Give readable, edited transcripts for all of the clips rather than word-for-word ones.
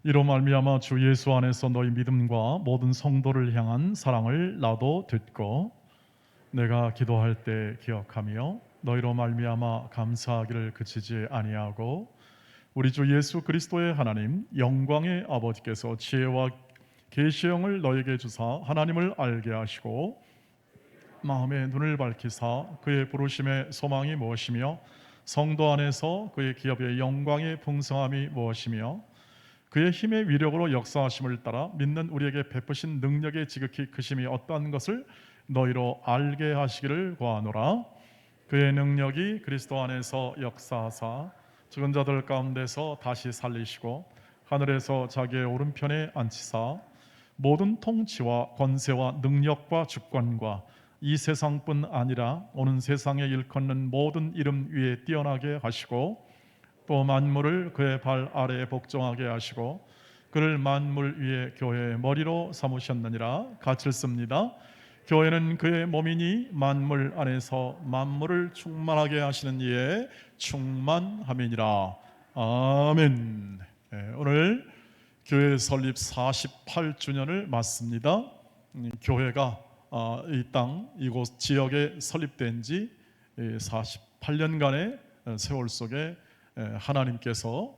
이로 말미암아 주 예수 안에서 너희 믿음과 모든 성도를 향한 사랑을 나도 듣고 내가 기도할 때 기억하며 너희로 말미암아 감사하기를 그치지 아니하고 우리 주 예수 그리스도의 하나님 영광의 아버지께서 지혜와 계시형을 너에게 주사 하나님을 알게 하시고 마음의 눈을 밝히사 그의 부르심의 소망이 무엇이며 성도 안에서 그의 기업의 영광의 풍성함이 무엇이며 그의 힘의 위력으로 역사하심을 따라 믿는 우리에게 베푸신 능력의 지극히 크심이 어떠한 것을 너희로 알게 하시기를 구하노라. 그의 능력이 그리스도 안에서 역사하사 죽은 자들 가운데서 다시 살리시고 하늘에서 자기의 오른편에 앉히사 모든 통치와 권세와 능력과 주권과 이 세상뿐 아니라 오는 세상에 일컫는 모든 이름 위에 뛰어나게 하시고 또 만물을 그의 발 아래에 복종하게 하시고 그를 만물 위에 교회의 머리로 삼으셨느니라. 같이 읽습니다. 교회는 그의 몸이니 만물 안에서 만물을 충만하게 하시는 이의 충만함이니라. 아멘. 오늘 교회 설립 48주년을 맞습니다. 교회가 이 땅 이곳 지역에 설립된 지 48년간의 세월 속에 하나님께서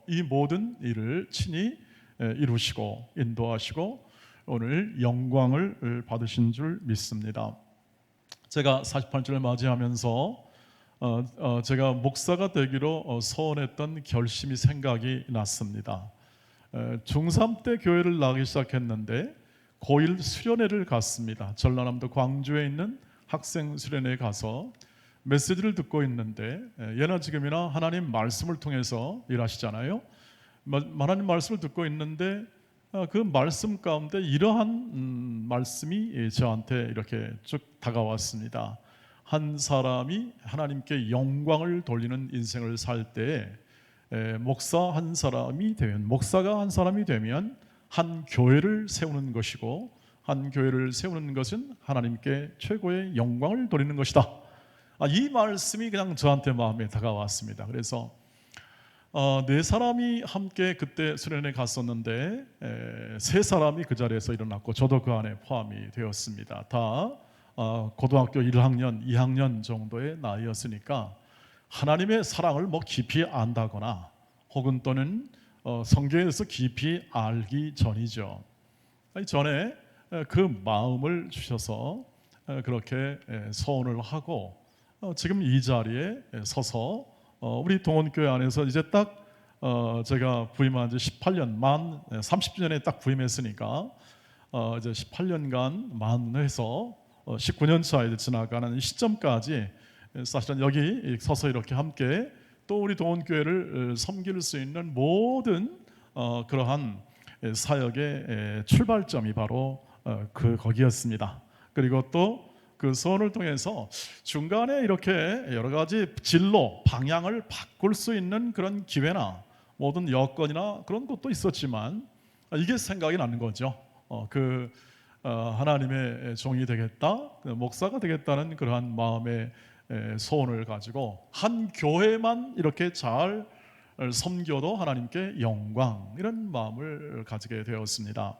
이 모든 일을 친히 이루시고 인도하시고 오늘 영광을 받으신 줄 믿습니다. 제가 48주를 맞이하면서 제가 목사가 되기로 소원했던 결심이 생각이 났습니다. 중3 때 교회를 나가기 시작했는데 고1 수련회를 갔습니다. 전라남도 광주에 있는 학생 수련회에 가서 메시지를 듣고 있는데 예나 지금이나 하나님 말씀을 통해서 일하시잖아요. 하나님 말씀을 듣고 있는데 그 말씀 가운데 이러한 말씀이 저한테 이렇게 쭉 다가왔습니다. 한 사람이 하나님께 영광을 돌리는 인생을 살 때 목사가 한 사람이 되면 한 교회를 세우는 것이고 한 교회를 세우는 것은 하나님께 최고의 영광을 돌리는 것이다. 이 말씀이 그냥 저한테 마음에 다가왔습니다. 그래서 네 사람이 함께 그때 수련회 갔었는데 세 사람이 그 자리에서 일어났고 저도 그 안에 포함이 되었습니다. 다 고등학교 1학년, 2학년 정도의 나이였으니까 하나님의 사랑을 깊이 안다거나 혹은 또는 성경에서 깊이 알기 전이죠. 전에 그 마음을 주셔서 그렇게 소원을 하고 지금 이 자리에 서서 우리 동원교회 안에서 이제 딱 제가 부임한 지 18년 만 30주년에 딱 부임했으니까 이제 18년간 만회해서 19년 차에 지나가는 시점까지 사실은 여기 서서 이렇게 함께 또 우리 동원교회를 섬길 수 있는 모든 그러한 사역의 출발점이 바로 거기였습니다. 그리고 또 그 소원을 통해서 중간에 이렇게 여러 가지 진로, 방향을 바꿀 수 있는 그런 기회나 모든 여건이나 그런 것도 있었지만 이게 생각이 나는 거죠. 하나님의 종이 되겠다, 목사가 되겠다는 그러한 마음의 소원을 가지고 한 교회만 이렇게 잘 섬겨도 하나님께 영광, 이런 마음을 가지게 되었습니다.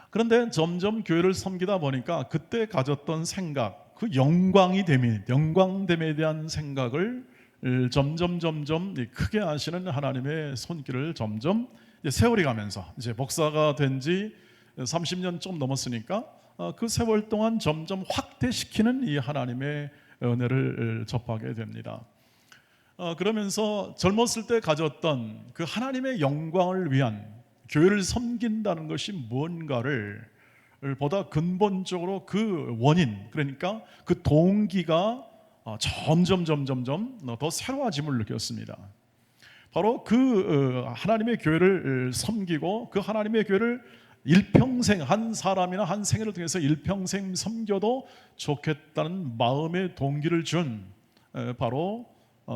그런데 점점 교회를 섬기다 보니까 그때 가졌던 생각, 그 영광됨에 대한 생각을 점점 크게 하시는 하나님의 손길을 점점 세월이 가면서 이제 목사가 된 지 30년 좀 넘었으니까 그 세월 동안 점점 확대시키는 이 하나님의 은혜를 접하게 됩니다. 그러면서 젊었을 때 가졌던 그 하나님의 영광을 위한 교회를 섬긴다는 것이 무언가를 보다 근본적으로 그 원인, 그러니까 그 동기가 점점 더 새로워짐을 느꼈습니다. 바로 그 하나님의 교회를 섬기고 그 하나님의 교회를 일평생, 한 사람이나 한 생애를 통해서 일평생 섬겨도 좋겠다는 마음의 동기를 준 바로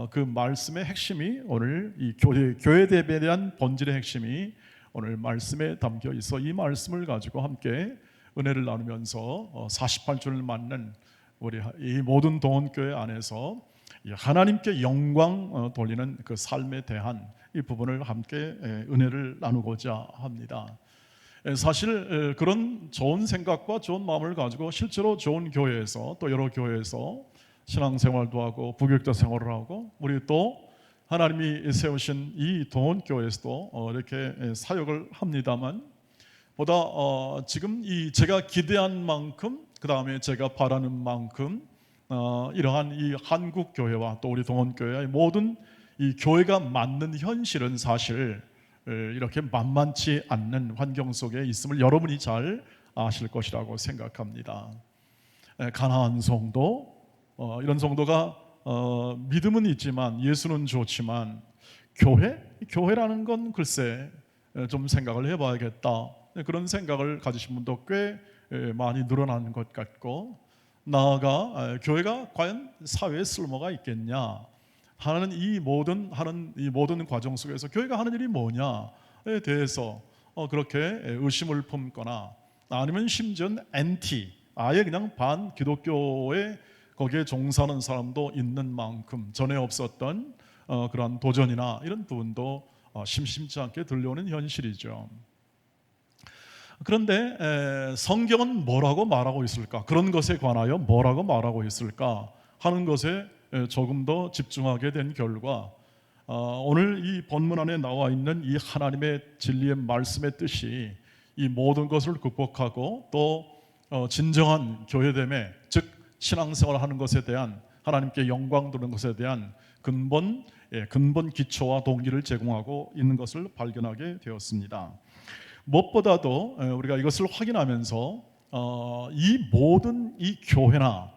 그 말씀의 핵심이 오늘 이 교회 대회에 대한 본질의 핵심이 오늘 말씀에 담겨 있어 이 말씀을 가지고 함께 은혜를 나누면서 48주를 맞는 우리 이 모든 동원교회 안에서 하나님께 영광 돌리는 그 삶에 대한 이 부분을 함께 은혜를 나누고자 합니다. 사실 그런 좋은 생각과 좋은 마음을 가지고 실제로 좋은 교회에서 또 여러 교회에서 신앙생활도 하고 부교육자 생활을 하고 우리 또 하나님이 세우신 이 동원교회에서도 이렇게 사역을 합니다만 보다 지금 이 제가 기대한 만큼 그 다음에 제가 바라는 만큼 이러한 이 한국 교회와 또 우리 동원교회의 모든 이 교회가 맞는 현실은 사실 이렇게 만만치 않는 환경 속에 있음을 여러분이 잘 아실 것이라고 생각합니다. 가나안 성도 이런 성도가 믿음은 있지만 예수는 좋지만 교회라는 건 글쎄 좀 생각을 해봐야겠다 그런 생각을 가지신 분도 꽤 많이 늘어나는 것 같고 나아가 교회가 과연 사회에 쓸모가 있겠냐 하는 이 모든 과정 속에서 교회가 하는 일이 뭐냐에 대해서 그렇게 의심을 품거나 아니면 심지어 아예 그냥 반 기독교에 거기에 종사하는 사람도 있는 만큼 전에 없었던 그러한 도전이나 이런 부분도 심심치 않게 들려오는 현실이죠. 그런데 성경은 뭐라고 말하고 있을까? 그런 것에 관하여 뭐라고 말하고 있을까? 하는 것에 조금 더 집중하게 된 결과 오늘 이 본문 안에 나와 있는 이 하나님의 진리의 말씀의 뜻이 이 모든 것을 극복하고 또 진정한 교회됨에 즉 신앙생활하는 것에 대한 하나님께 영광 돌리는 것에 대한 근본 기초와 동기를 제공하고 있는 것을 발견하게 되었습니다. 무엇보다도 우리가 이것을 확인하면서 이 모든 이 교회나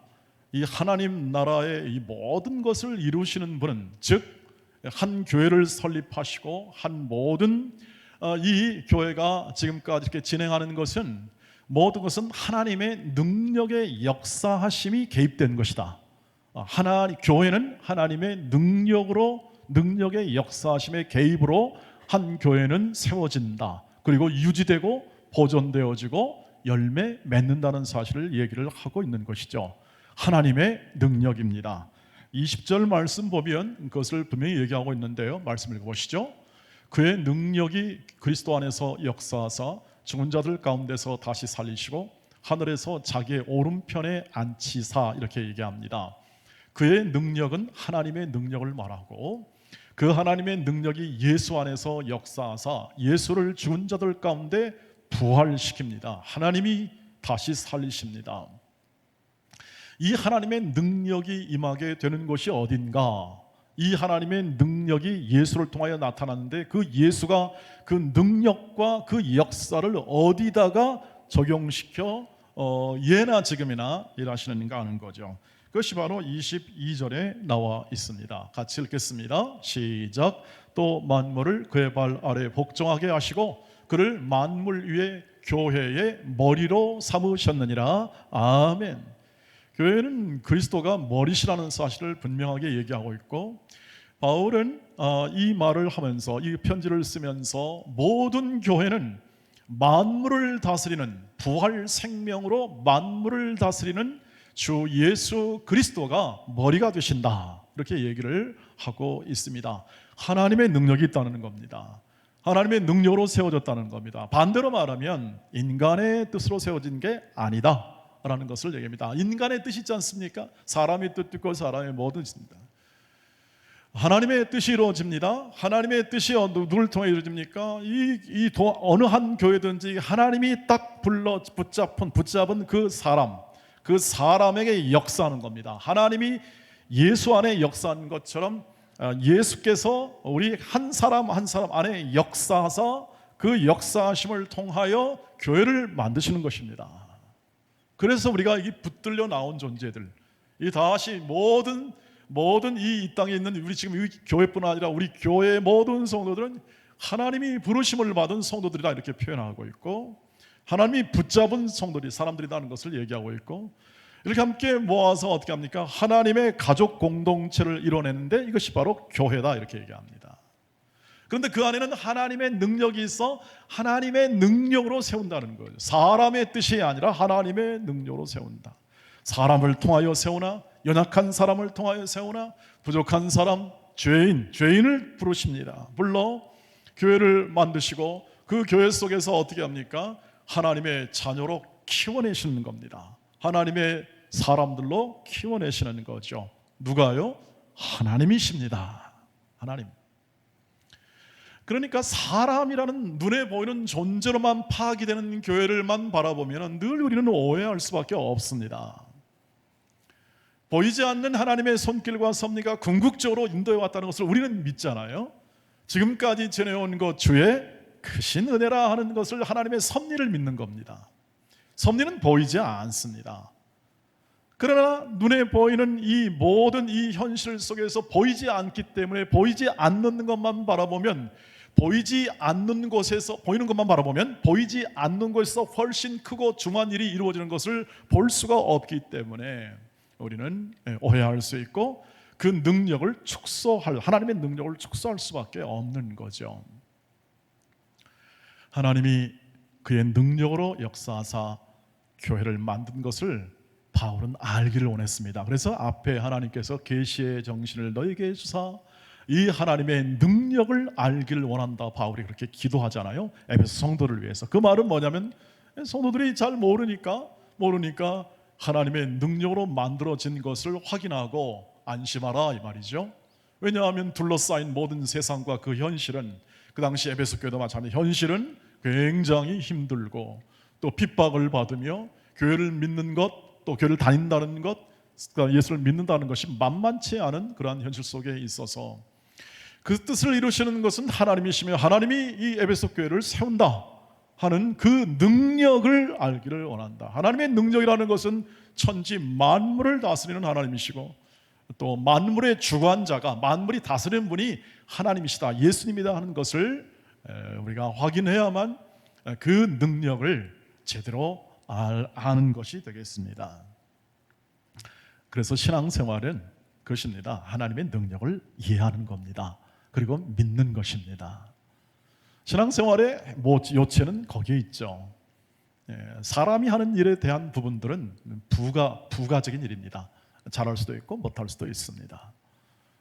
이 하나님 나라의 이 모든 것을 이루시는 분은 즉 한 교회를 설립하시고 한 모든 이 교회가 지금까지 이렇게 진행하는 것은 모든 것은 하나님의 능력의 역사하심이 개입된 것이다. 교회는 하나님의 능력의 역사하심의 개입으로 한 교회는 세워진다. 그리고 유지되고 보존되어지고 열매 맺는다는 사실을 얘기를 하고 있는 것이죠. 하나님의 능력입니다. 20절 말씀 보면 그것을 분명히 얘기하고 있는데요. 말씀 읽어보시죠. 그의 능력이 그리스도 안에서 역사하사 죽은 자들 가운데서 다시 살리시고 하늘에서 자기의 오른편에 앉히사 이렇게 얘기합니다. 그의 능력은 하나님의 능력을 말하고 그 하나님의 능력이 예수 안에서 역사하사 예수를 죽은 자들 가운데 부활시킵니다. 하나님이 다시 살리십니다. 이 하나님의 능력이 임하게 되는 것이 어딘가? 이 하나님의 능력이 예수를 통하여 나타났는데 그 예수가 그 능력과 그 역사를 어디다가 적용시켜 예나 지금이나 일하시는가 하는 거죠. 그것이 바로 22절에 나와 있습니다. 같이 읽겠습니다. 시작. 또 만물을 그의 발 아래 복종하게 하시고 그를 만물 위에 교회의 머리로 삼으셨느니라. 아멘. 교회는 그리스도가 머리시라는 사실을 분명하게 얘기하고 있고 바울은 이 말을 하면서 이 편지를 쓰면서 모든 교회는 만물을 다스리는 부활 생명으로 만물을 다스리는 주 예수 그리스도가 머리가 되신다 이렇게 얘기를 하고 있습니다. 하나님의 능력이 있다는 겁니다. 하나님의 능력으로 세워졌다는 겁니다. 반대로 말하면 인간의 뜻으로 세워진 게 아니다 라는 것을 얘기합니다. 인간의 뜻이 있지 않습니까? 사람의 뜻도 있고 사람의 모든 있습니다. 하나님의 뜻이 이루어집니다. 하나님의 뜻이 누구를 통해 이루어집니까? 어느 한 교회든지 하나님이 딱 붙잡은 그 사람에게 역사하는 겁니다. 하나님이 예수 안에 역사하는 것처럼 예수께서 우리 한 사람 한 사람 안에 역사하사 그 역사하심을 통하여 교회를 만드시는 것입니다. 그래서 우리가 이 붙들려 나온 존재들, 이 다시 모든 이 땅에 있는 우리 지금 이 교회뿐 아니라 우리 교회의 모든 성도들은 하나님이 부르심을 받은 성도들이다 이렇게 표현하고 있고 하나님이 붙잡은 성도들이 사람들이라는 것을 얘기하고 있고 이렇게 함께 모아서 어떻게 합니까? 하나님의 가족 공동체를 이뤄내는데 이것이 바로 교회다 이렇게 얘기합니다. 그런데 그 안에는 하나님의 능력이 있어 하나님의 능력으로 세운다는 거예요. 사람의 뜻이 아니라 하나님의 능력으로 세운다. 사람을 통하여 세우나 연약한 사람을 통하여 세우나 부족한 사람, 죄인을 부르십니다. 불러 교회를 만드시고 그 교회 속에서 어떻게 합니까? 하나님의 자녀로 키워내시는 겁니다. 하나님의 사람들로 키워내시는 거죠. 누가요? 하나님이십니다. 하나님. 그러니까 사람이라는 눈에 보이는 존재로만 파악이 되는 교회를만 바라보면 늘 우리는 오해할 수밖에 없습니다. 보이지 않는 하나님의 손길과 섭리가 궁극적으로 인도해 왔다는 것을 우리는 믿잖아요. 지금까지 전해온 것 주의 크신 은혜라 하는 것을 하나님의 섭리를 믿는 겁니다. 섭리는 보이지 않습니다. 그러나 눈에 보이는 이 모든 이 현실 속에서 보이지 않기 때문에 보이지 않는 것만 바라보면 보이지 않는 곳에서 보이는 것만 바라보면 보이지 않는 곳에서 훨씬 크고 중요한 일이 이루어지는 것을 볼 수가 없기 때문에 우리는 오해할 수 있고 그 능력을 축소할 하나님의 능력을 축소할 수밖에 없는 거죠. 하나님이 그의 능력으로 역사하사 교회를 만든 것을 바울은 알기를 원했습니다. 그래서 앞에 하나님께서 계시의 정신을 너에게 주사 이 하나님의 능력을 알기를 원한다. 바울이 그렇게 기도하잖아요. 에베소 성도를 위해서. 그 말은 뭐냐면 성도들이 잘 모르니까 하나님의 능력으로 만들어진 것을 확인하고 안심하라 이 말이죠. 왜냐하면 둘러싸인 모든 세상과 그 현실은 그 당시 에베소 교회도 마찬가지 현실은 굉장히 힘들고 또 핍박을 받으며 교회를 믿는 것 또 교회를 다닌다는 것 예수를 믿는다는 것이 만만치 않은 그러한 현실 속에 있어서 그 뜻을 이루시는 것은 하나님이시며 하나님이 이 에베소 교회를 세운다 하는 그 능력을 알기를 원한다. 하나님의 능력이라는 것은 천지 만물을 다스리는 하나님이시고 또 만물의 주관자가 만물이 다스리는 분이 하나님이시다 예수님이다 하는 것을 우리가 확인해야만 그 능력을 제대로 아는 것이 되겠습니다. 그래서 신앙생활은 그것입니다. 하나님의 능력을 이해하는 겁니다. 그리고 믿는 것입니다. 신앙생활의 요체는 거기에 있죠. 사람이 하는 일에 대한 부분들은 부가적인 일입니다. 잘할 수도 있고 못할 수도 있습니다.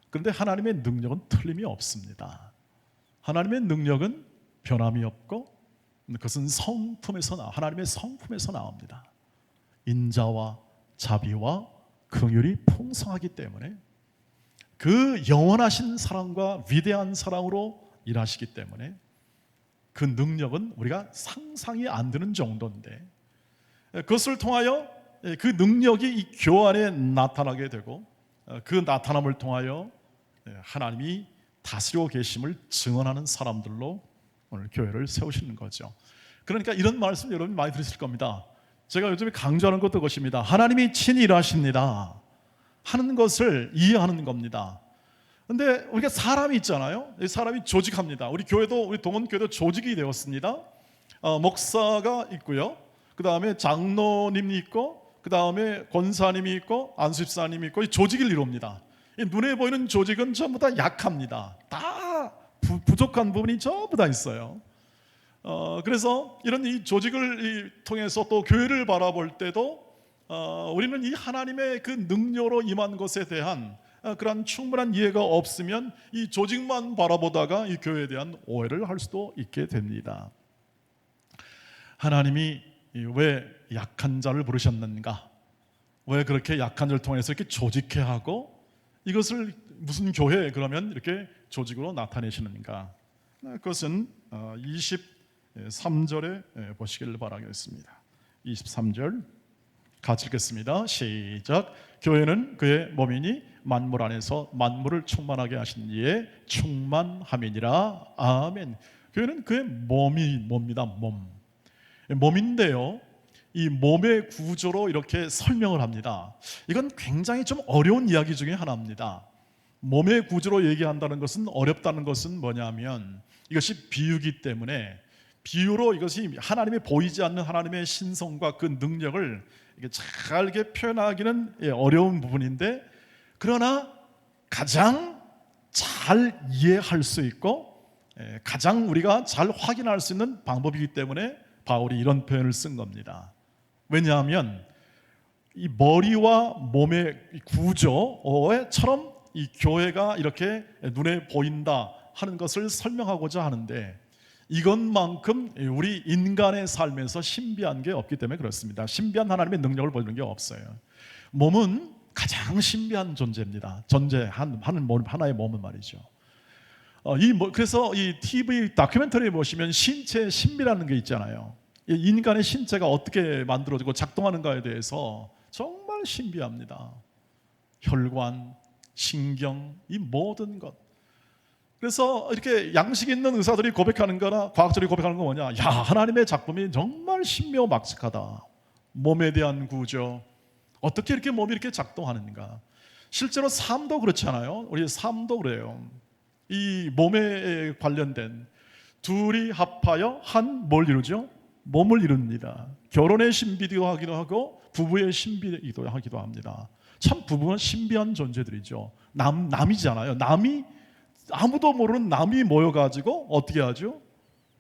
그런데 하나님의 능력은 틀림이 없습니다. 하나님의 능력은 변함이 없고 그것은 하나님의 성품에서 나옵니다. 인자와 자비와 긍휼이 풍성하기 때문에 그 영원하신 사랑과 위대한 사랑으로 일하시기 때문에 그 능력은 우리가 상상이 안 되는 정도인데 그것을 통하여 그 능력이 이 교회 안에 나타나게 되고 그 나타남을 통하여 하나님이 다스리고 계심을 증언하는 사람들로 오늘 교회를 세우시는 거죠. 그러니까 이런 말씀 여러분 많이 들으실 겁니다. 제가 요즘에 강조하는 것도 그것입니다. 하나님이 친히 일하십니다 하는 것을 이해하는 겁니다. 근데 우리가 사람이 있잖아요. 사람이 조직합니다. 우리 동원교회도 조직이 되었습니다. 목사가 있고요. 그 다음에 장로님이 있고 그 다음에 권사님이 있고 안수집사님이 있고 이 조직을 이룹니다. 이 눈에 보이는 조직은 전부 다 약합니다. 다 부족한 부분이 전부 다 있어요. 그래서 이런 이 조직을 통해서 또 교회를 바라볼 때도 우리는 이 하나님의 그 능력으로 임한 것에 대한 그런 충분한 이해가 없으면 이 조직만 바라보다가 이 교회에 대한 오해를 할 수도 있게 됩니다. 하나님이 왜 약한 자를 부르셨는가? 왜 그렇게 약한 자를 통해서 이렇게 조직해 하고 이것을 무슨 교회 그러면 이렇게 조직으로 나타내시는가? 그것은 23절에 보시기를 바라겠습니다. 23절 같이 읽겠습니다. 시작. 교회는 그의 몸이니 만물 안에서 만물을 충만하게 하신 이의 충만함이니라. 아멘. 교회는 그의 몸입니다. 몸인데요. 이 몸의 구조로 이렇게 설명을 합니다. 이건 굉장히 좀 어려운 이야기 중에 하나입니다. 몸의 구조로 얘기한다는 것은 어렵다는 것은 뭐냐면 이것이 비유기 때문에 비유로 이것이 하나님의 보이지 않는 하나님의 신성과 그 능력을 잘게 표현하기는 어려운 부분인데 그러나 가장 잘 이해할 수 있고 가장 우리가 잘 확인할 수 있는 방법이기 때문에 바울이 이런 표현을 쓴 겁니다. 왜냐하면 이 머리와 몸의 구조처럼 이 교회가 이렇게 눈에 보인다 하는 것을 설명하고자 하는데, 이것만큼 우리 인간의 삶에서 신비한 게 없기 때문에 그렇습니다. 신비한 하나님의 능력을 보이는 게 없어요. 몸은 가장 신비한 존재입니다. 존재하는 하나의 몸은 말이죠. 그래서 이 TV 다큐멘터리에 보시면 신체의 신비라는 게 있잖아요. 인간의 신체가 어떻게 만들어지고 작동하는가에 대해서 정말 신비합니다. 혈관, 신경, 이 모든 것. 그래서 이렇게 양식 있는 의사들이 고백하는 거나 과학자들이 고백하는 건 뭐냐? 야, 하나님의 작품이 정말 신묘막측하다. 몸에 대한 구조, 어떻게 이렇게 몸이 이렇게 작동하는가? 실제로 삶도 그렇잖아요. 우리 삶도 그래요. 이 몸에 관련된 둘이 합하여 한 뭘 이루죠? 몸을 이룹니다. 결혼의 신비도 하기도 하고 부부의 신비이기도 하기도 합니다. 참 부부는 신비한 존재들이죠. 남이잖아요. 남이, 아무도 모르는 남이 모여가지고 어떻게 하죠?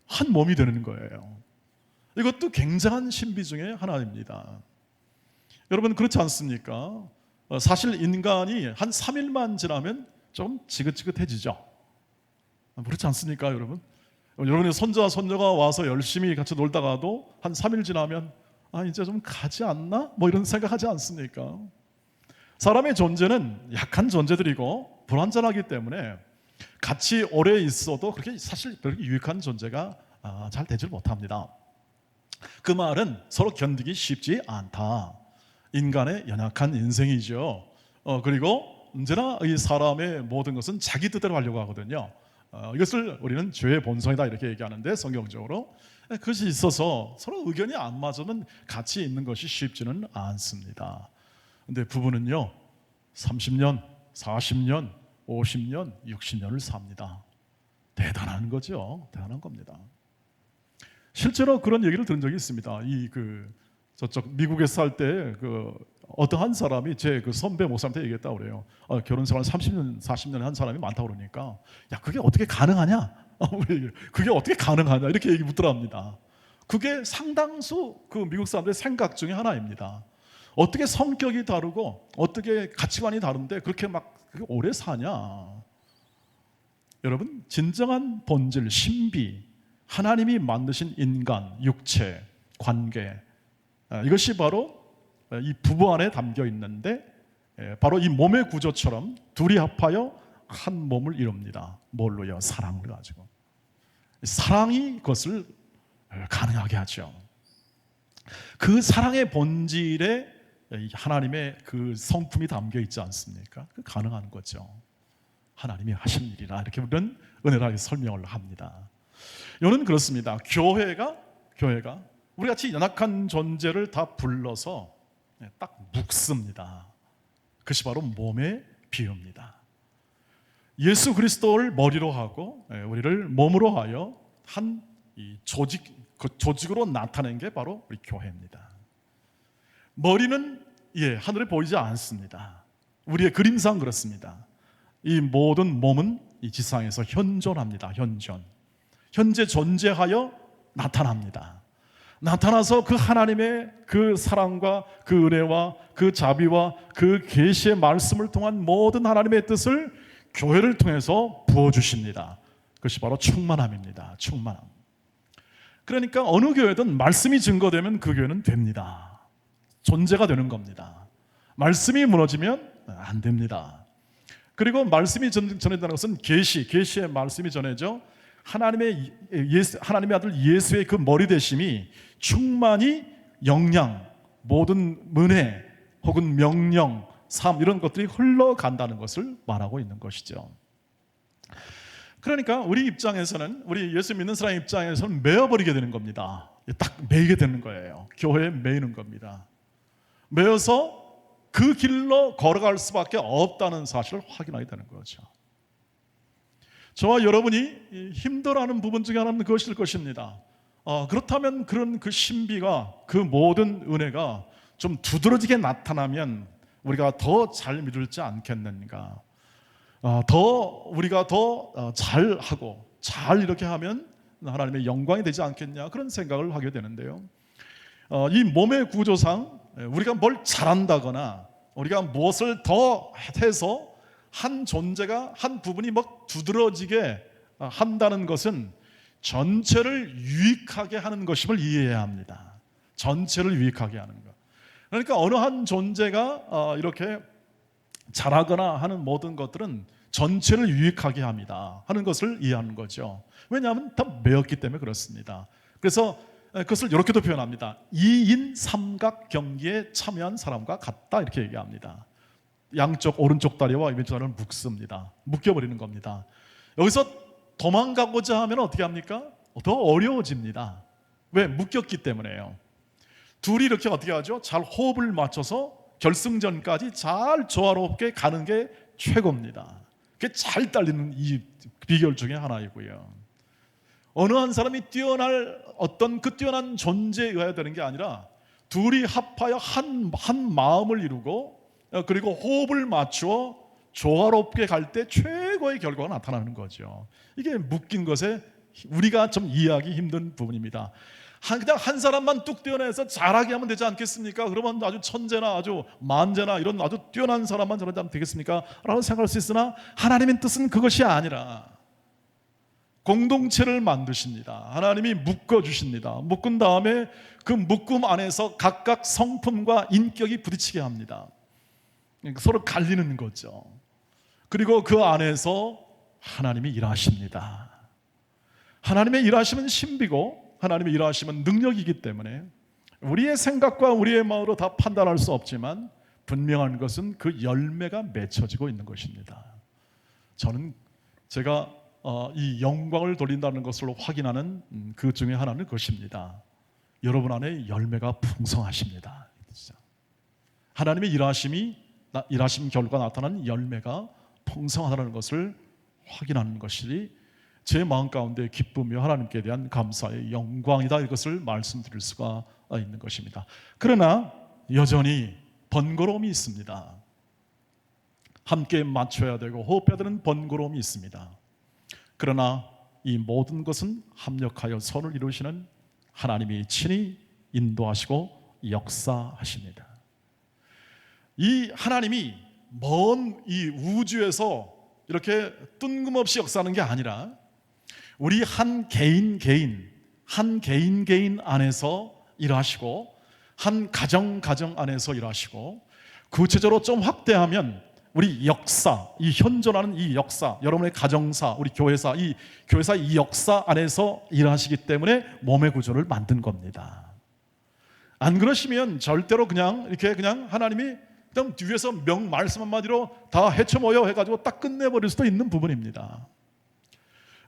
한 몸이 되는 거예요. 이것도 굉장한 신비 중에 하나입니다. 여러분, 그렇지 않습니까? 사실 인간이 한 3일만 지나면 좀 지긋지긋해지죠. 그렇지 않습니까, 여러분? 여러분의 손자와 손녀가 와서 열심히 같이 놀다가도 한 3일 지나면 이제 좀 가지 않나? 뭐 이런 생각하지 않습니까? 사람의 존재는 약한 존재들이고 불완전하기 때문에 같이 오래 있어도 그렇게 사실 그렇게 유익한 존재가 잘 되질 못합니다. 그 말은 서로 견디기 쉽지 않다. 인간의 연약한 인생이죠. 그리고 언제나 이 사람의 모든 것은 자기 뜻대로 하려고 하거든요. 이것을 우리는 죄의 본성이다 이렇게 얘기하는데, 성경적으로 그것이 있어서 서로 의견이 안 맞으면 같이 있는 것이 쉽지는 않습니다. 근데 부부는요 30년, 40년, 50년, 60년을 삽니다. 대단한 거죠. 대단한 겁니다. 실제로 그런 얘기를 들은 적이 있습니다. 저쪽 미국에 살 때 어떠한 사람이 제 선배 목사한테 얘기했다고 그래요. 결혼 생활 30년, 40년 한 사람이 많다고 그러니까, 야, 그게 어떻게 가능하냐? 그게 어떻게 가능하냐? 이렇게 얘기 묻더랍니다. 그게 상당수 미국 사람들의 생각 중에 하나입니다. 어떻게 성격이 다르고 어떻게 가치관이 다른데 그렇게 그게 오래 사냐? 여러분, 진정한 본질, 신비, 하나님이 만드신 인간, 육체, 관계, 이것이 바로 이 부부 안에 담겨 있는데, 바로 이 몸의 구조처럼 둘이 합하여 한 몸을 이룹니다. 뭘로요? 사랑을 가지고. 사랑이 그것을 가능하게 하죠. 그 사랑의 본질에 하나님의 그 성품이 담겨 있지 않습니까? 그 가능한 거죠. 하나님이 하신 일이라 이렇게 우리는 은혜라고 설명을 합니다. 이는 그렇습니다. 교회가 우리 같이 연약한 존재를 다 불러서 딱 묶습니다. 그것이 바로 몸의 비유입니다. 예수 그리스도를 머리로 하고 우리를 몸으로 하여 한 조직으로 나타낸 게 바로 우리 교회입니다. 머리는 하늘에 보이지 않습니다. 우리의 그림상 그렇습니다. 이 모든 몸은 이 지상에서 현존합니다. 현재 존재하여 나타납니다. 나타나서 그 하나님의 그 사랑과 그 은혜와 그 자비와 그 계시의 말씀을 통한 모든 하나님의 뜻을 교회를 통해서 부어주십니다. 그것이 바로 충만함입니다. 충만함. 그러니까 어느 교회든 말씀이 증거되면 그 교회는 됩니다. 존재가 되는 겁니다. 말씀이 무너지면 안 됩니다. 그리고 말씀이 전해진다는 것은 계시의 말씀이 전해져 하나님의 아들 예수의 그 머리 되심이 충만히 영양, 모든 은혜 혹은 명령, 삶 이런 것들이 흘러간다는 것을 말하고 있는 것이죠. 그러니까 우리 입장에서는, 우리 예수 믿는 사람 입장에서는 매어버리게 되는 겁니다. 딱 매이게 되는 거예요. 교회에 매이는 겁니다. 매어서 그 길로 걸어갈 수밖에 없다는 사실을 확인하게 되는 거죠. 저와 여러분이 힘들어하는 부분 중에 하나는 그것일 것입니다. 그렇다면 그런 그 신비가, 그 모든 은혜가 좀 두드러지게 나타나면 우리가 더 잘 믿을지 않겠는가? 우리가 더 잘하고 잘 이렇게 하면 하나님의 영광이 되지 않겠냐, 그런 생각을 하게 되는데요. 이 몸의 구조상 우리가 뭘 잘한다거나 우리가 무엇을 더 해서 한 존재가 한 부분이 막 두드러지게 한다는 것은 전체를 유익하게 하는 것임을 이해해야 합니다. 전체를 유익하게 하는 것. 그러니까 어느 한 존재가 이렇게 잘하거나 하는 모든 것들은 전체를 유익하게 합니다 하는 것을 이해하는 거죠. 왜냐하면 다 매였기 때문에 그렇습니다. 그래서 그것을 이렇게도 표현합니다. 2인 삼각 경기에 참여한 사람과 같다 이렇게 얘기합니다. 양쪽 오른쪽 다리와 왼쪽 다리를 묶습니다. 묶여버리는 겁니다. 여기서 도망가고자 하면 어떻게 합니까? 더 어려워집니다. 왜? 묶였기 때문에요. 둘이 이렇게 어떻게 하죠? 잘 호흡을 맞춰서 결승전까지 잘 조화롭게 가는 게 최고입니다. 그게 잘 딸리는 이 비결 중에 하나이고요. 어느 한 사람이 뛰어날 어떤 그 뛰어난 존재여야 되는 게 아니라 둘이 합하여 한 마음을 이루고 그리고 호흡을 맞추어 조화롭게 갈 때 최고의 결과가 나타나는 거죠. 이게 묶인 것에 우리가 좀 이해하기 힘든 부분입니다. 그냥 한 사람만 뚝 떼어내서 잘하게 하면 되지 않겠습니까? 그러면 아주 천재나 아주 만재나 이런 아주 뛰어난 사람만 저러지 않으면 되겠습니까? 라고 생각할 수 있으나 하나님의 뜻은 그것이 아니라 공동체를 만드십니다. 하나님이 묶어주십니다. 묶은 다음에 그 묶음 안에서 각각 성품과 인격이 부딪히게 합니다. 서로 갈리는 거죠. 그리고 그 안에서 하나님이 일하십니다. 하나님의 일하심은 신비고 하나님의 일하심은 능력이기 때문에 우리의 생각과 우리의 마음으로 다 판단할 수 없지만 분명한 것은 그 열매가 맺혀지고 있는 것입니다. 저는 제가 이 영광을 돌린다는 것을 확인하는 그 중에 하나는 그것입니다. 여러분 안에 열매가 풍성하십니다. 하나님의 일하심 결과 나타나는 열매가 풍성하다는 것을 확인하는 것이 제 마음 가운데 기쁨이며 하나님께 대한 감사의 영광이다, 이것을 말씀드릴 수가 있는 것입니다. 그러나 여전히 번거로움이 있습니다. 함께 맞춰야 되고 호흡해야 되는 번거로움이 있습니다. 그러나 이 모든 것은 합력하여 선을 이루시는 하나님이 친히 인도하시고 역사하십니다. 이 하나님이 먼 이 우주에서 이렇게 뜬금없이 역사하는 게 아니라 우리 한 개인 안에서 일하시고 한 가정 안에서 일하시고 구체적으로 좀 확대하면 우리 역사, 이 현존하는 이 역사, 여러분의 가정사, 우리 교회사, 이 교회사 이 역사 안에서 일하시기 때문에 몸의 구조를 만든 겁니다. 안 그러시면 절대로 그냥 하나님이 그냥 뒤에서 말씀 한마디로 다 해쳐모여 해가지고 딱 끝내버릴 수도 있는 부분입니다.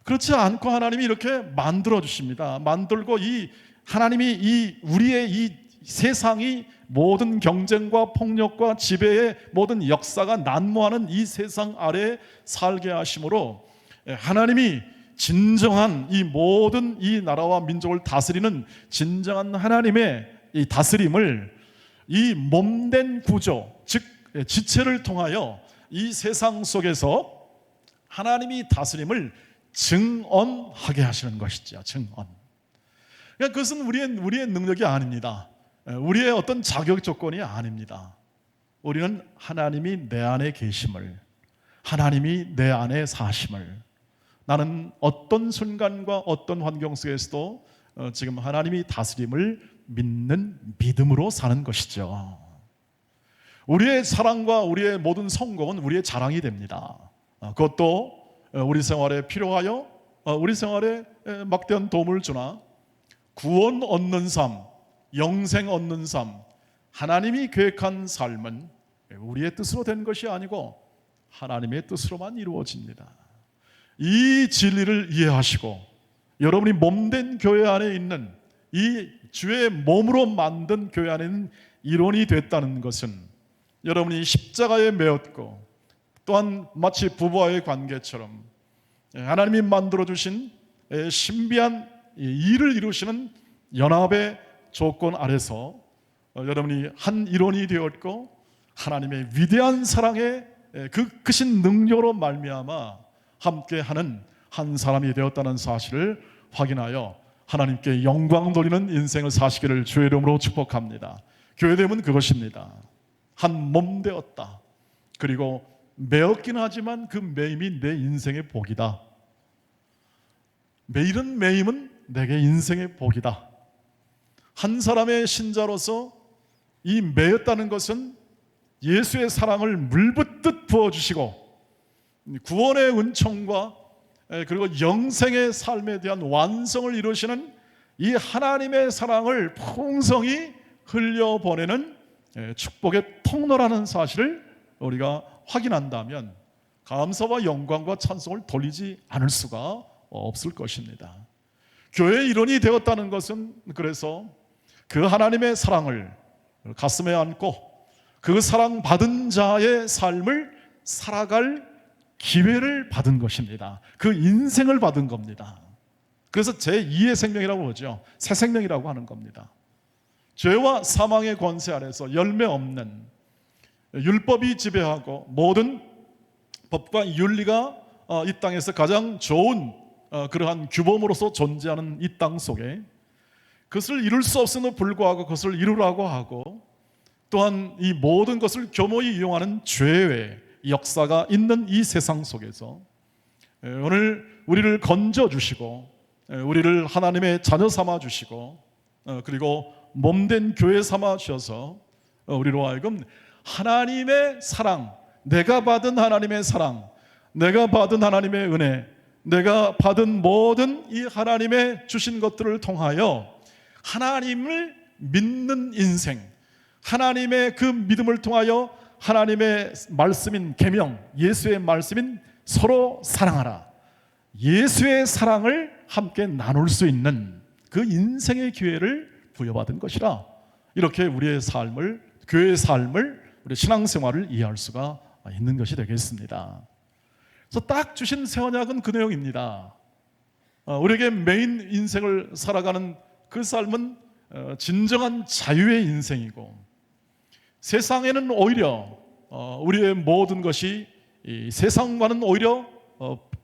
그렇지 않고 하나님이 이렇게 만들어 주십니다. 만들고 이 하나님이 이 우리의 이 세상이 모든 경쟁과 폭력과 지배의 모든 역사가 난무하는 이 세상 아래에 살게 하심으로 하나님이 진정한 이 모든 이 나라와 민족을 다스리는 진정한 하나님의 이 다스림을 이 몸된 구조, 즉 지체를 통하여 이 세상 속에서 하나님이 다스림을 증언하게 하시는 것이죠. 증언. 그러니까 그것은 우리의 능력이 아닙니다. 우리의 어떤 자격 조건이 아닙니다. 우리는 하나님이 내 안에 계심을, 하나님이 내 안에 사심을, 나는 어떤 순간과 어떤 환경 속에서도 지금 하나님이 다스림을 믿는 믿음으로 사는 것이죠. 우리의 사랑과 우리의 모든 성공은 우리의 자랑이 됩니다. 그것도 우리 생활에 필요하여 우리 생활에 막대한 도움을 주나 구원 얻는 삶, 영생 얻는 삶, 하나님이 계획한 삶은 우리의 뜻으로 된 것이 아니고 하나님의 뜻으로만 이루어집니다. 이 진리를 이해하시고 여러분이 몸된 교회 안에 있는 이 주의 몸으로 만든 교회 안에 있는 일원이 됐다는 것은 여러분이 십자가에 매었고 또한 마치 부부와의 관계처럼 하나님이 만들어주신 신비한 일을 이루시는 연합의 조건 아래서 여러분이 한 일원이 되었고 하나님의 위대한 사랑의 그 크신 능력으로 말미암아 함께하는 한 사람이 되었다는 사실을 확인하여 하나님께 영광 돌리는 인생을 사시기를 주의 이름으로 축복합니다. 교회됨은 그것입니다. 한 몸 되었다. 그리고 매었긴 하지만 그 매임이 내 인생의 복이다. 매일은 매임은 내게 인생의 복이다. 한 사람의 신자로서 이 매였다는 것은 예수의 사랑을 물붓듯 부어주시고 구원의 은총과 그리고 영생의 삶에 대한 완성을 이루시는 이 하나님의 사랑을 풍성히 흘려보내는 축복의 통로라는 사실을 우리가 확인한다면 감사와 영광과 찬송을 돌리지 않을 수가 없을 것입니다. 교회의 일원이 되었다는 것은 그래서 그 하나님의 사랑을 가슴에 안고 그 사랑받은 자의 삶을 살아갈 기회를 받은 것입니다. 그 인생을 받은 겁니다. 그래서 제2의 생명이라고 그러죠. 새 생명이라고 하는 겁니다. 죄와 사망의 권세 아래서 열매 없는 율법이 지배하고 모든 법과 윤리가 이 땅에서 가장 좋은 그러한 규범으로서 존재하는 이 땅 속에 그것을 이룰 수 없음에도 불구하고 그것을 이루라고 하고 또한 이 모든 것을 교모히 이용하는 죄의 역사가 있는 이 세상 속에서 오늘 우리를 건져주시고 우리를 하나님의 자녀 삼아 주시고 그리고 몸된 교회 삼아 주셔서 우리로 하여금 하나님의 사랑, 내가 받은 하나님의 사랑, 내가 받은 하나님의 은혜, 내가 받은 모든 이 하나님의 주신 것들을 통하여 하나님을 믿는 인생, 하나님의 그 믿음을 통하여 하나님의 말씀인 계명, 예수의 말씀인 서로 사랑하라, 예수의 사랑을 함께 나눌 수 있는 그 인생의 기회를 부여받은 것이라 이렇게 우리의 삶을, 교회의 삶을, 우리 신앙생활을 이해할 수가 있는 것이 되겠습니다. 그래서 딱 주신 새 언약은 그 내용입니다. 우리에게 메인 인생을 살아가는 그 삶은 진정한 자유의 인생이고 세상에는 오히려 우리의 모든 것이 이 세상과는 오히려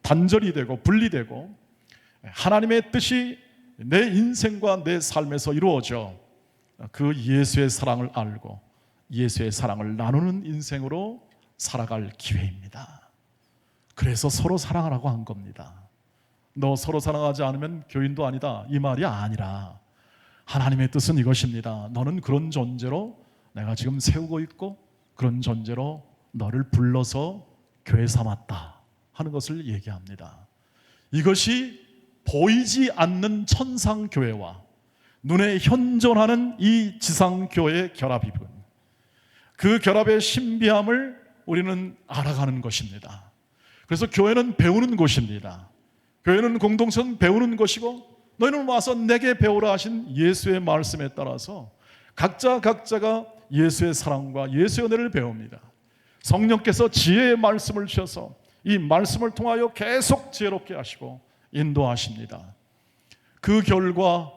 단절이 되고 분리되고 하나님의 뜻이 내 인생과 내 삶에서 이루어져 그 예수의 사랑을 알고 예수의 사랑을 나누는 인생으로 살아갈 기회입니다. 그래서 서로 사랑하라고 한 겁니다. 너 서로 사랑하지 않으면 교인도 아니다 이 말이 아니라 하나님의 뜻은 이것입니다. 너는 그런 존재로 내가 지금 세우고 있고 그런 존재로 너를 불러서 교회 삼았다 하는 것을 얘기합니다. 이것이 보이지 않는 천상교회와 눈에 현존하는 이 지상교회의 결합이군. 그 결합의 신비함을 우리는 알아가는 것입니다. 그래서 교회는 배우는 곳입니다. 교회는 공동체는 배우는 것이고 너희는 와서 내게 배우라 하신 예수의 말씀에 따라서 각자가 예수의 사랑과 예수의 은혜를 배웁니다. 성령께서 지혜의 말씀을 주셔서 이 말씀을 통하여 계속 지혜롭게 하시고 인도하십니다. 그 결과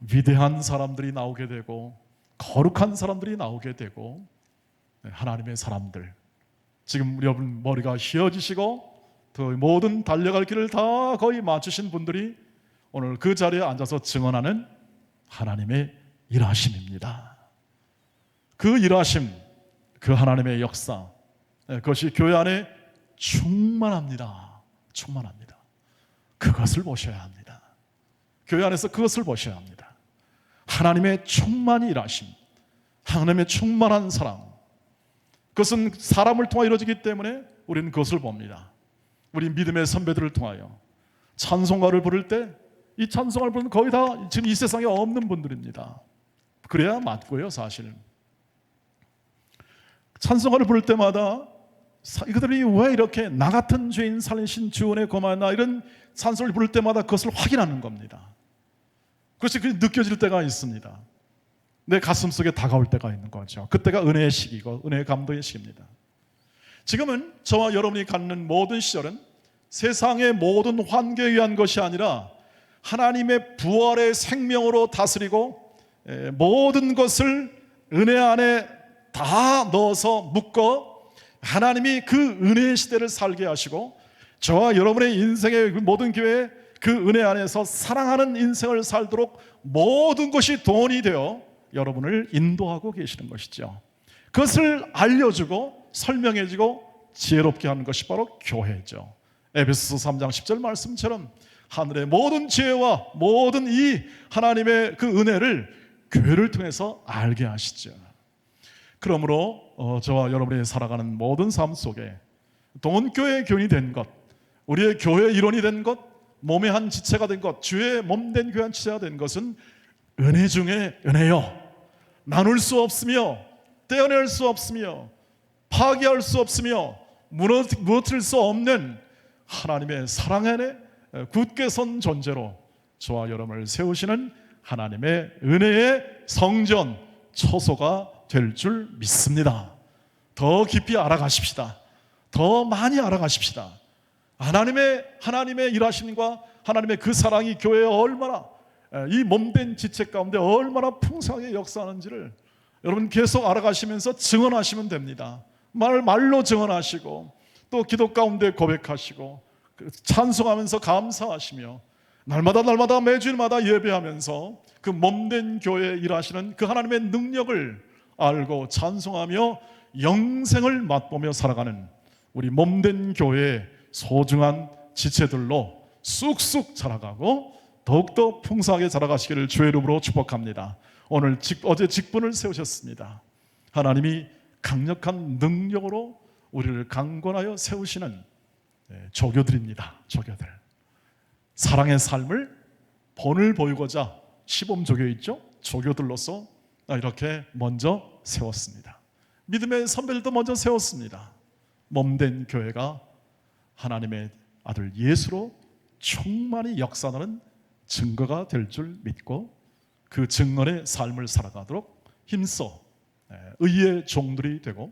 위대한 사람들이 나오게 되고 거룩한 사람들이 나오게 되고 하나님의 사람들, 지금 우리 여러분 머리가 휘어지시고 그 모든 달려갈 길을 다 거의 맞추신 분들이 오늘 그 자리에 앉아서 증언하는 하나님의 일하심입니다. 그 일하심, 그 하나님의 역사, 그것이 교회 안에 충만합니다. 충만합니다. 그것을 보셔야 합니다. 교회 안에서 그것을 보셔야 합니다. 하나님의 충만히 일하심, 하나님의 충만한 사랑, 그것은 사람을 통해 이루어지기 때문에 우리는 그것을 봅니다. 우리 믿음의 선배들을 통하여 찬송가를 부를 때 이 찬송가를 부르는 거의 다 지금 이 세상에 없는 분들입니다. 그래야 맞고요. 사실 찬송가를 부를 때마다 이들이 왜 이렇게 나 같은 죄인 살리신 주원의 고마나 이런 찬송을 부를 때마다 그것을 확인하는 겁니다. 그것이 느껴질 때가 있습니다. 내 가슴 속에 다가올 때가 있는 거죠. 그때가 은혜의 시기고 은혜의 감동의 시기입니다. 지금은 저와 여러분이 갖는 모든 시절은 세상의 모든 환경에 의한 것이 아니라 하나님의 부활의 생명으로 다스리고 모든 것을 은혜 안에 다 넣어서 묶어 하나님이 그 은혜의 시대를 살게 하시고 저와 여러분의 인생의 모든 교회에 그 은혜 안에서 사랑하는 인생을 살도록 모든 것이 돈이 되어 여러분을 인도하고 계시는 것이죠. 그것을 알려주고 설명해주고 지혜롭게 하는 것이 바로 교회죠. 에베소서 3장 10절 말씀처럼 하늘의 모든 지혜와 모든 이 하나님의 그 은혜를 교회를 통해서 알게 하시죠. 그러므로 저와 여러분이 살아가는 모든 삶 속에 동원교회의 교인이 된 것, 우리의 교회의 일원이 된 것, 몸의 한 지체가 된 것, 주의 몸된 교회 한 지체가 된 것은 은혜 중에 은혜요, 나눌 수 없으며 떼어낼 수 없으며 파괴할 수 없으며 무너뜨릴 수 없는 하나님의 사랑 안에 굳게 선 존재로 저와 여러분을 세우시는 하나님의 은혜의 성전, 처소가 될 줄 믿습니다. 더 깊이 알아가십시다. 더 많이 알아가십시다. 하나님의 일하심과 하나님의 그 사랑이 교회에 얼마나, 이 몸된 지체 가운데 얼마나 풍성하게 역사하는지를 여러분 계속 알아가시면서 증언하시면 됩니다. 말로 증언하시고 또 기도 가운데 고백하시고 찬송하면서 감사하시며 날마다 매주일마다 예배하면서 그 몸된 교회에 일하시는 그 하나님의 능력을 알고 찬송하며 영생을 맛보며 살아가는 우리 몸된 교회의 소중한 지체들로 쑥쑥 자라가고 더욱더 풍성하게 자라가시기를 주의 이름으로 축복합니다. 어제 직분을 세우셨습니다. 하나님이 강력한 능력으로 우리를 강권하여 세우시는 조교들입니다. 조교들, 사랑의 삶을 본을 보이고자 시범조교 있죠? 조교들로서 이렇게 먼저 세웠습니다. 믿음의 선배들도 먼저 세웠습니다. 몸된 교회가 하나님의 아들 예수로 충만히 역사하는 증거가 될 줄 믿고 그 증언의 삶을 살아가도록 힘써 의의 종들이 되고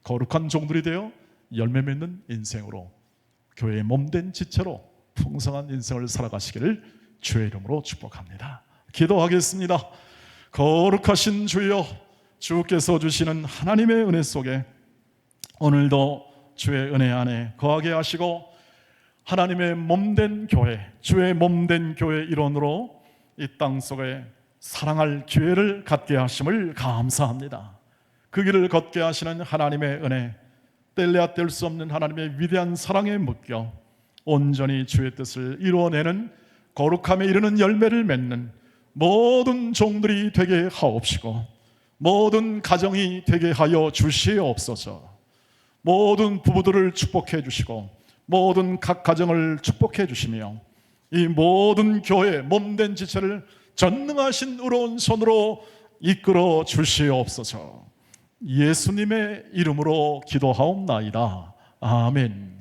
거룩한 종들이 되어 열매 맺는 인생으로 교회의 몸된 지체로 풍성한 인생을 살아가시기를 주의 이름으로 축복합니다. 기도하겠습니다. 거룩하신 주여, 주께서 주시는 하나님의 은혜 속에 오늘도 주의 은혜 안에 거하게 하시고 하나님의 몸된 교회, 주의 몸된 교회 일원으로 이 땅 속에 사랑할 기회를 갖게 하심을 감사합니다. 그 길을 걷게 하시는 하나님의 은혜, 뗄래야 뗄 수 없는 하나님의 위대한 사랑에 묶여 온전히 주의 뜻을 이루어내는 거룩함에 이르는 열매를 맺는 모든 종들이 되게 하옵시고 모든 가정이 되게 하여 주시옵소서. 모든 부부들을 축복해 주시고 모든 각 가정을 축복해 주시며 이 모든 교회 몸된 지체를 전능하신 의로운 손으로 이끌어 주시옵소서. 예수님의 이름으로 기도하옵나이다. 아멘.